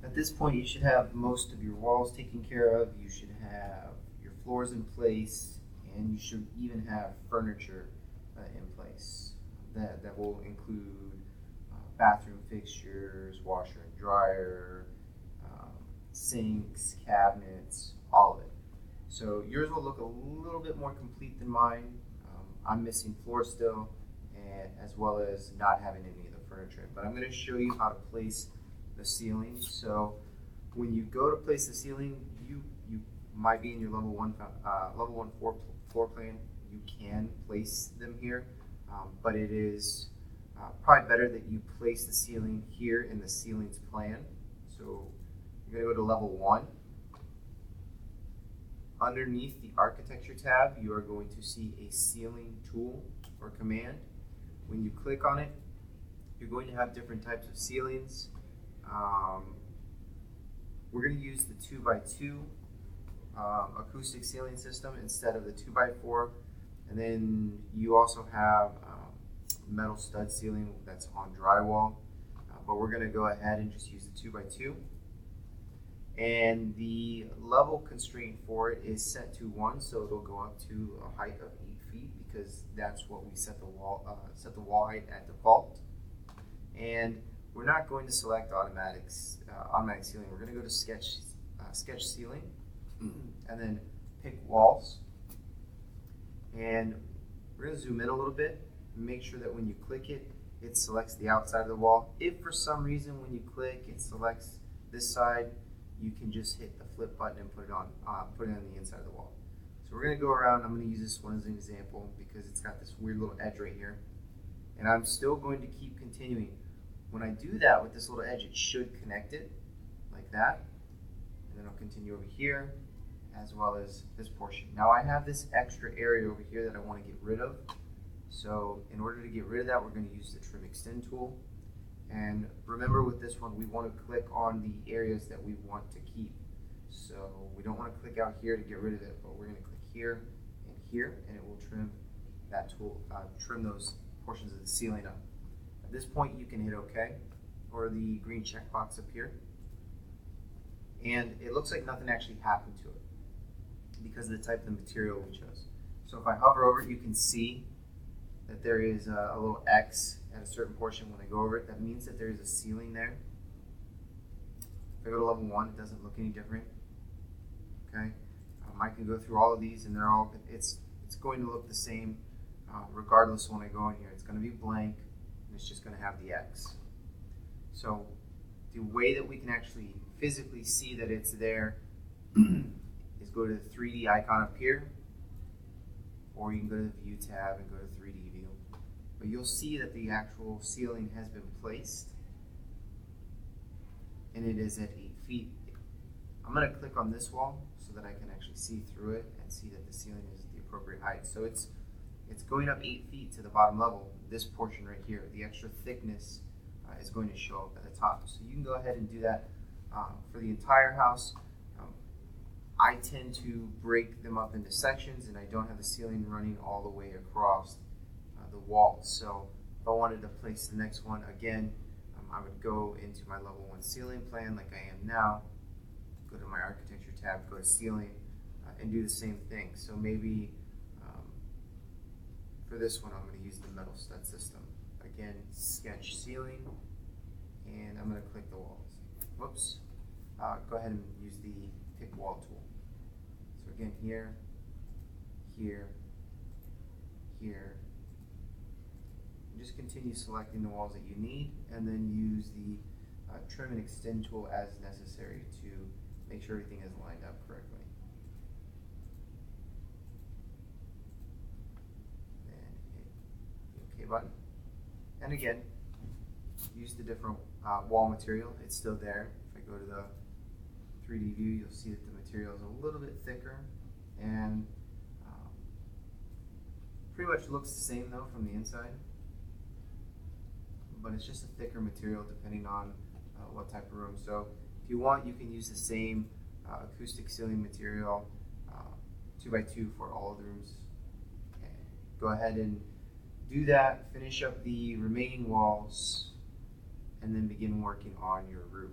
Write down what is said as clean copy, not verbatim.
At this point, you should have most of your walls taken care of. You should have your floors in place, and you should even have furniture in place. That will include bathroom fixtures, washer and dryer, sinks, cabinets, all of it. So yours will look a little bit more complete than mine. I'm missing floor still, and as well as not having any of the furniture. But I'm going to show you how to place the ceiling. So when you go to place the ceiling, you might be in your level one floor plan. You can place them here, but it is probably better that you place the ceiling here in the ceilings plan. So you're going to go to level 1. Underneath the architecture tab, you are going to see a ceiling tool or command. When you click on it, you're going to have different types of ceilings. We're going to use the 2x2 acoustic ceiling system instead of the 2x4. And then you also have metal stud ceiling that's on drywall. But we're going to go ahead and just use the 2x2. And the level constraint for it is set to 1, so it'll go up to a height of 8 feet because that's what we set the wall height at default. And we're not going to select automatic ceiling. We're going to go to sketch ceiling, and then pick walls. And we're going to zoom in a little bit and make sure that when you click it, it selects the outside of the wall. If for some reason when you click it selects this side, you can just hit the flip button and put it on the inside of the wall. So we're going to go around. I'm going to use this one as an example because it's got this weird little edge right here. And I'm still going to keep continuing. When I do that with this little edge, it should connect it like that. And then I'll continue over here as well as this portion. Now I have this extra area over here that I want to get rid of. So in order to get rid of that, we're going to use the trim extend tool. And remember with this one, we want to click on the areas that we want to keep. So we don't want to click out here to get rid of it, but we're going to click here, and it will trim that tool, trim those portions of the ceiling up. At this point, you can hit OK, or the green checkbox up here. And it looks like nothing actually happened to it because of the type of the material we chose. So if I hover over it, you can see that there is a little X at a certain portion when I go over it. That means that there is a ceiling there. If I go to level 1, it doesn't look any different. Okay, I can go through all of these, and it's going to look the same regardless when I go in here. It's going to be blank, and it's just going to have the X. So the way that we can actually physically see that it's there is go to the 3D icon up here, or you can go to the View tab and go to 3D View. But you'll see that the actual ceiling has been placed, and it is at 8 feet. I'm going to click on this wall so that I can actually see through it and see that the ceiling is the appropriate height. So it's going up 8 feet to the bottom level. This portion right here, the extra thickness is going to show up at the top. So you can go ahead and do that for the entire house. I tend to break them up into sections, and I don't have the ceiling running all the way across the walls. So if I wanted to place the next one again, I would go into my level 1 ceiling plan like I am now, go to my architecture tab, go to ceiling, and do the same thing. So maybe for this one, I'm going to use the metal stud system. Again, sketch ceiling, and I'm going to click the walls. Whoops. Go ahead and use the pick wall tool. So again, here, here, here. Just continue selecting the walls that you need, and then use the trim and extend tool as necessary to make sure everything is lined up correctly. Then hit the OK button. And again, use the different wall material. It's still there. If I go to the 3D view, you'll see that the material is a little bit thicker, and pretty much looks the same though from the inside. But it's just a thicker material depending on what type of room. So if you want, you can use the same acoustic ceiling material 2x2 for all of the rooms. Okay. Go ahead and do that, finish up the remaining walls, and then begin working on your roof.